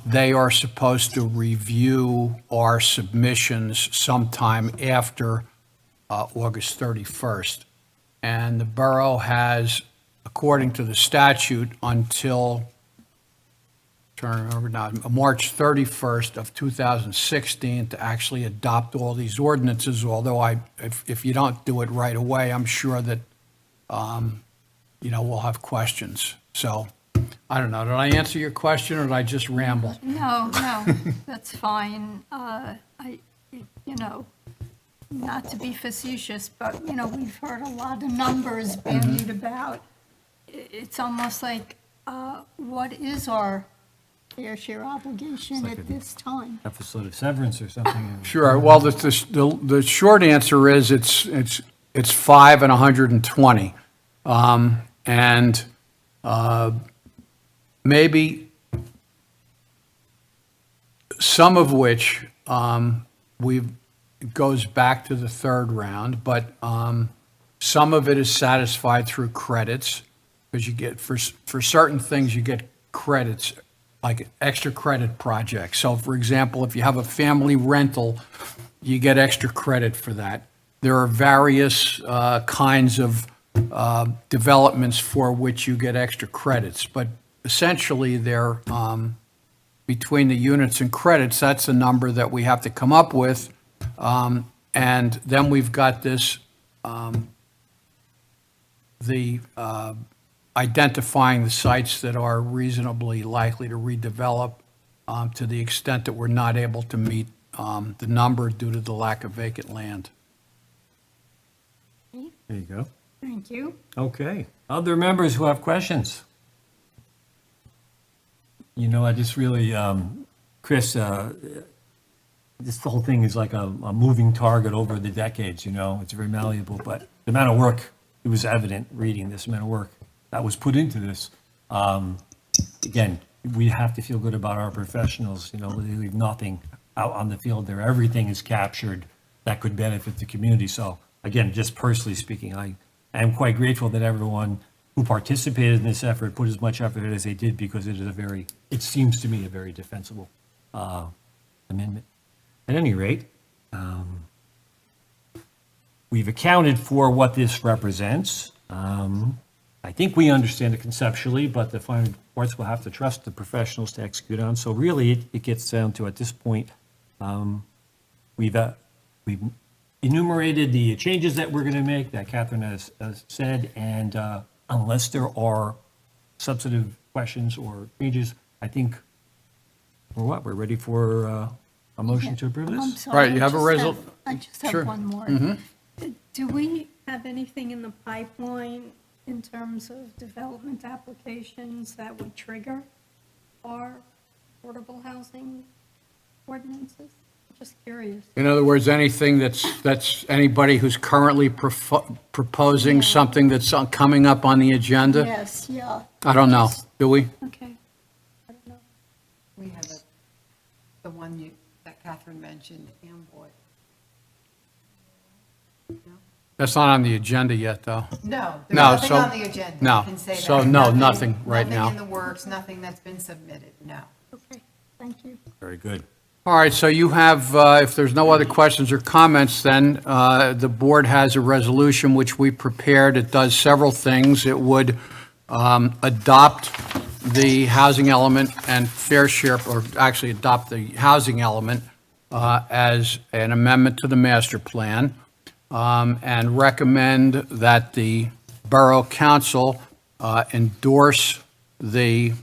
they are supposed to review our submissions sometime after August 31st. And the borough has, according to the statute, until March 31st of 2016 to actually adopt all these ordinances, although if you don't do it right away, I'm sure that, we'll have questions. So, I don't know, did I answer your question, or did I just ramble? No, that's fine. Not to be facetious, but, we've heard a lot of numbers bandied about. It's almost like, what is our fair share obligation like at this time? Episode of Severance or something. Sure, well, the short answer is it's 5 and 120. And maybe some of which goes back to the third round, but some of it is satisfied through credits, because you get, for certain things, you get credits, like extra credit projects. So for example, if you have a family rental, you get extra credit for that. There are various kinds of developments for which you get extra credits, but essentially they're between the units and credits, that's the number that we have to come up with. And then we've got this, identifying the sites that are reasonably likely to redevelop to the extent that we're not able to meet the number due to the lack of vacant land. There you go. Thank you. Okay. Other members who have questions? I just really, Chris, this whole thing is like a moving target over the decades, you know, it's very malleable, but the amount of work, it was evident reading this amount of work that was put into this. Again, we have to feel good about our professionals, you know, they leave nothing out on the field there. Everything is captured that could benefit the community. So again, just personally speaking, I am quite grateful that everyone who participated in this effort put as much effort as they did, because it is it seems to me a very defensible amendment. At any rate, we've accounted for what this represents. I think we understand it conceptually, but the final reports will have to trust the professionals to execute on. So really, it gets down to, at this point, we've enumerated the changes that we're going to make, that Catherine has said, and unless there are substantive questions or changes, I think we're ready for a motion to approve I'm this? sorry, Right, you have a I just have Sure. one more. Do we have anything in the pipeline in terms of development applications that would trigger our affordable housing ordinances? Just curious. In other words, anything that's anybody who's currently proposing something that's coming up on the agenda? Yes, yeah, I don't know. Do we? okay. I don't know. We have the one that Catherine mentioned, Amboy. That's not on the agenda yet, though. No, there's No, nothing so- on the agenda. no. I can say that. So, no, nothing right now. Nothing in the works, nothing that's been submitted, no. Okay, thank you. Very good. All right, so you have, if there's no other questions or comments, then the board has a resolution which we prepared. It does several things. It would adopt the housing element and fair share, or actually adopt the housing element as an amendment to the master plan, and recommend that the Borough Council endorse the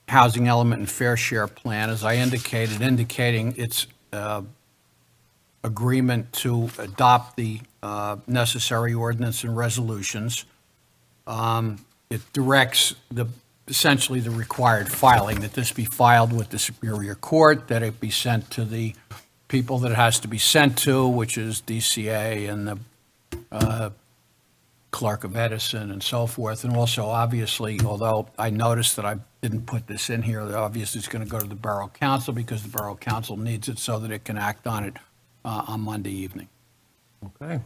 housing element and fair share plan, as I indicated, indicating its agreement to adopt the necessary ordinance and resolutions. It directs essentially the required filing, that this be filed with the Superior Court, that it be sent to the people that it has to be sent to, which is DCA and the Clerk of Edison and so forth. And also, obviously, although I noticed that I didn't put this in here, obviously it's going to go to the Borough Council, because the Borough Council needs it so that it can act on it on Monday evening. Okay.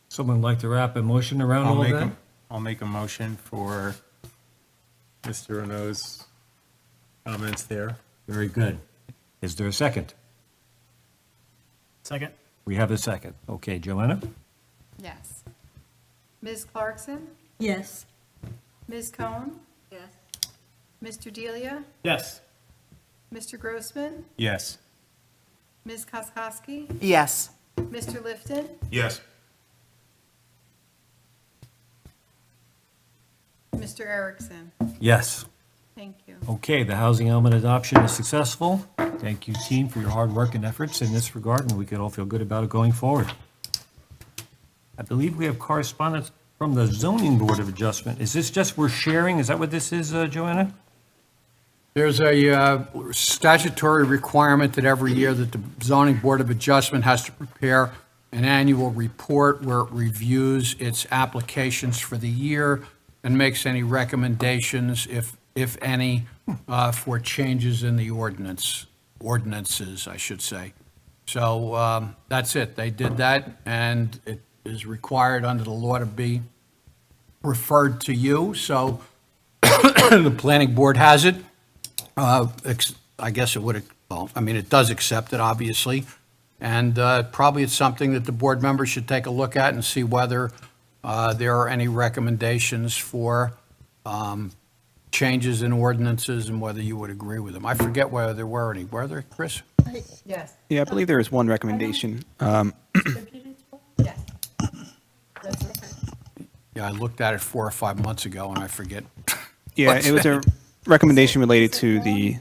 Someone like to wrap a motion around all of that? I'll make a motion for Mr. Renaud's comments there. Very good. Is there a second? Second. We have a second. Okay, Joanna? Yes. Ms. Clarkson? Yes. Ms. Cohen? Yes. Mr. Delia? Yes. Mr. Grossman? Yes. Ms. Koskowski? Yes. Mr. Lifton? Yes. Mr. Erickson? Yes. Thank you. Okay, the housing element adoption is successful. Thank you, team, for your hard work and efforts in this regard, and we could all feel good about it going forward. I believe we have correspondence from the Zoning Board of Adjustment. Is this just we're sharing? Is that what this is, Joanna? There's a statutory requirement that every year that the Zoning Board of Adjustment has to prepare an annual report where it reviews its applications for the year and makes any recommendations, if any, for changes in the ordinances, I should say. So that's it. They did that, and it is required under the law to be referred to you. So the planning board has it. I guess it would, well, I mean, it does accept it, obviously. And probably it's something that the board members should take a look at and see whether there are any recommendations for changes in ordinances and whether you would agree with them. I forget whether there were any. Were there, Chris? Yes. Yeah, I believe there is one recommendation. Yes. That's okay. Yeah, I looked at it 4 or 5 months ago and I forget. Yeah, it was a recommendation related to the,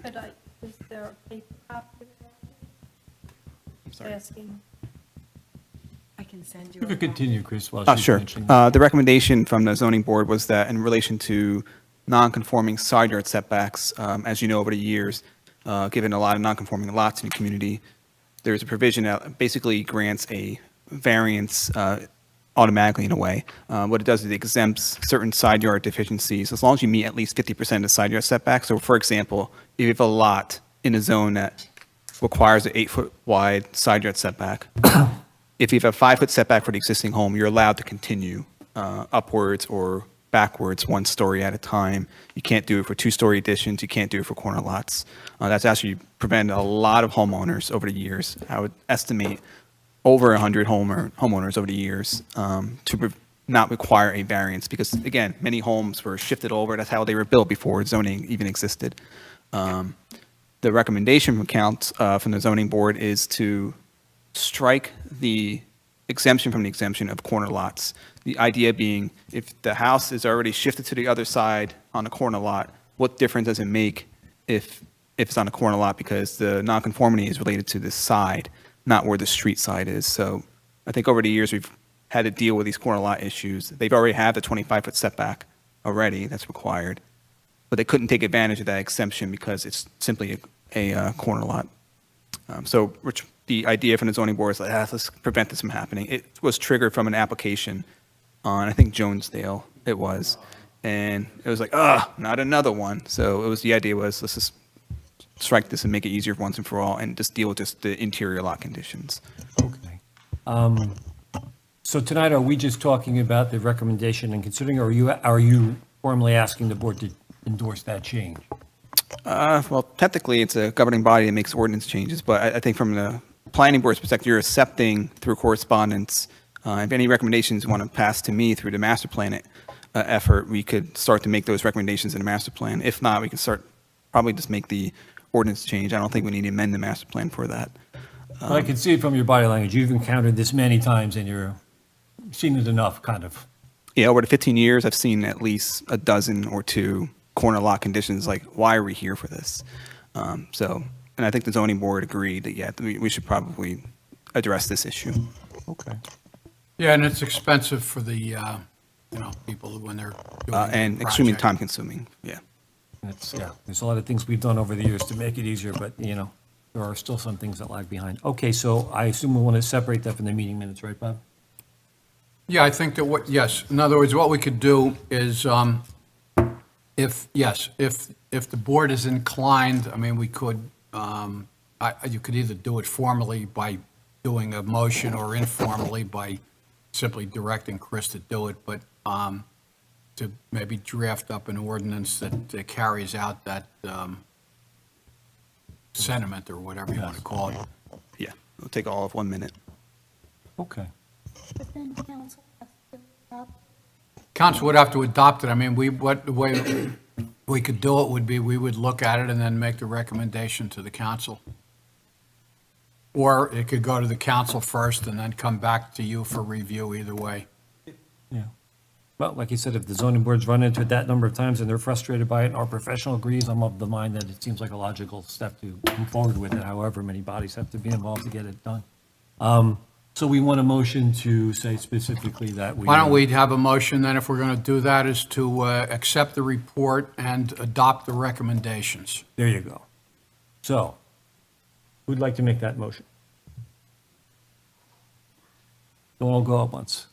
Is there a paper copy? sorry. Asking. I can send you. You a could continue, Chris, while Oh, she's sure. mentioning. The recommendation from the zoning board was that in relation to non-conforming side yard setbacks, as you know, over the years, given a lot of non-conforming lots in the community, there's a provision that basically grants a variance automatically in a way. What it does is it exempts certain side yard deficiencies as long as you meet at least 50% of the side yard setback. So for example, if you have a lot in a zone that requires an 8-foot wide side yard setback, if you have a 5-foot setback for the existing home, you're allowed to continue upwards or backwards 1 story at a time. You can't do it for 2-story additions. You can't do it for corner lots. That's actually prevented a lot of homeowners over the years. I would estimate over 100 homeowners over the years to not require a variance because, again, many homes were shifted over. That's how they were built before zoning even existed. The recommendation from the zoning board is to strike the exemption from the exemption of corner lots. The idea being, if the house is already shifted to the other side on a corner lot, what difference does it make if it's on a corner lot? Because the nonconformity is related to this side, not where the street side is. So I think over the years, we've had to deal with these corner lot issues. They've already had the 25-foot setback already that's required, but they couldn't take advantage of that exemption because it's simply a corner lot. So the idea from the zoning board is like, let's prevent this from happening. It was triggered from an application on, I think, Jonesdale it was. And it was like, not another one. So the idea was, let's just strike this and make it easier once and for all and just deal with just the interior lot conditions. Okay. So tonight, are we just talking about the recommendation and considering, or are you formally asking the board to endorse that change? Well, technically, it's a governing body that makes ordinance changes, but I think from the planning board's perspective, you're accepting through correspondence. If any recommendations you want to pass to me through the master plan effort, we could start to make those recommendations in the master plan. If not, we can probably just make the ordinance change. I don't think we need to amend the master plan for that. Well, I can see it from your body language. You've encountered this many times and you've seen it enough, kind of. Yeah, over the 15 years, I've seen at least a dozen or two corner lot conditions, like, why are we here for this? And I think the zoning board agreed that, yeah, we should probably address this issue. Okay. Yeah, and it's expensive for the, people when they're doing And the extremely project. time consuming, yeah. There's a lot of things we've done over the years to make it easier, but, there are still some things that lag behind. Okay, so I assume we want to separate that from the meeting minutes, right, Bob? Yeah, I think that yes, in other words, what we could do is, if the board is inclined, I mean, we could, you could either do it formally by doing a motion or informally by simply directing Chris to do it, but to maybe draft up an ordinance that carries out that sentiment or whatever you want to call it. Yeah, it'll take all of 1 minute. Okay. But then council has to adopt. Council would have to adopt it. I mean, the way we could do it would be, we would look at it and then make the recommendation to the council. Or it could go to the council first and then come back to you for review, either way. Yeah. Well, like you said, if the zoning board's run into it that number of times and they're frustrated by it and our professional agrees, I'm of the mind that it seems like a logical step to move forward with it, however many bodies have to be involved to get it done. So we want a motion to say specifically that we. Why don't we have a motion then, if we're going to do that, is to accept the report and adopt the recommendations. There you go. So, who'd like to make that motion? Don't all go at once.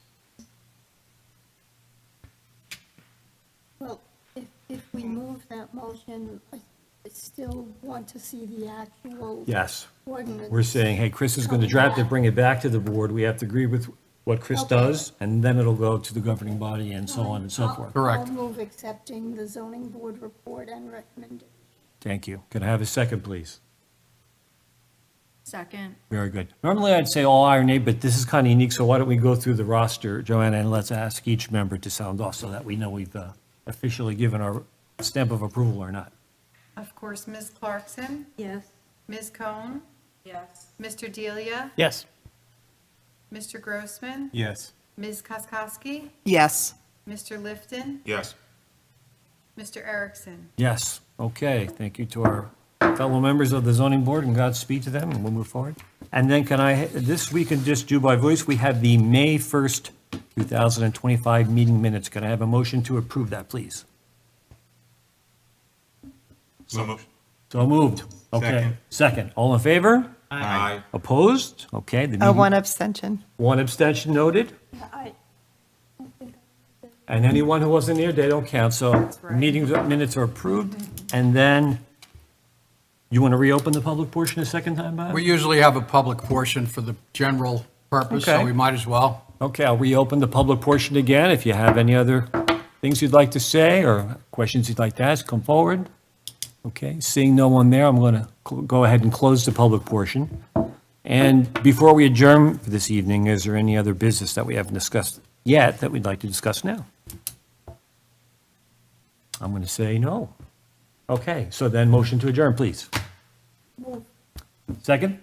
Well, if we move that motion, I still want to see the actual Yes. ordinance. We're saying, hey, Chris is going to draft it, bring it back to the board. We have to agree with what Chris Okay. does, and then it'll go to the governing body and so on and so forth. Correct. I'll move accepting the zoning board report and recommendation. Thank you. Can I have a second, please? Second. Very good. Normally, I'd say all aye or nay, but this is kind of unique, so why don't we go through the roster, Joanna, and let's ask each member to sound off so that we know we've officially given our stamp of approval or not. Of course, Ms. Clarkson, Yes. Ms. Cohn, Yes. Mr. Delia, Yes. Mr. Grossman, Yes. Ms. Koskowski, Yes. Mr. Lifton, Yes. Mr. Erickson. Yes, okay. Thank you to our fellow members of the zoning board, and Godspeed to them, and we'll move forward. And then this we can just do by voice. We have the May 1st, 2025 meeting minutes. Can I have a motion to approve that, please? So moved. So moved. Okay. Second. Second. All in favor? Aye. Opposed? Okay. The meeting- One abstention. One abstention noted. And anyone who wasn't there, they don't count. So meeting minutes are approved. And then you want to reopen the public portion a second time, Bob? We usually have a public portion for the general purpose, so Okay. we might as well. Okay, I'll reopen the public portion again. If you have any other things you'd like to say or questions you'd like to ask, come forward. Okay, seeing no one there, I'm going to go ahead and close the public portion. And before we adjourn for this evening, is there any other business that we haven't discussed yet that we'd like to discuss now? I'm going to say no. Okay, so then motion to adjourn, please. Second?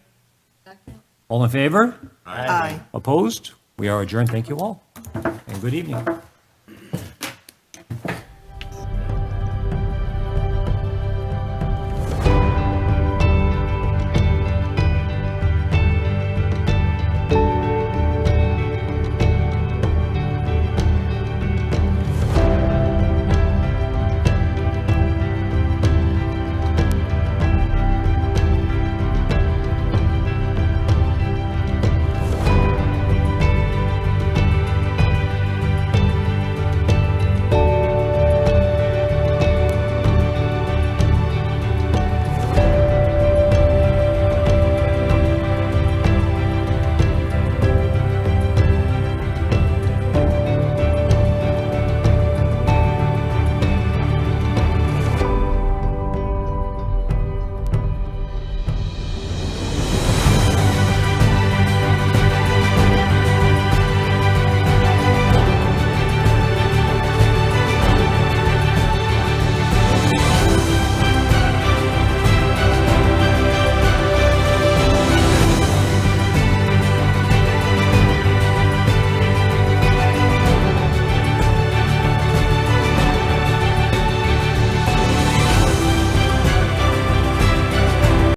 All in favor? Aye. Opposed? We are adjourned. Thank you all, and good evening.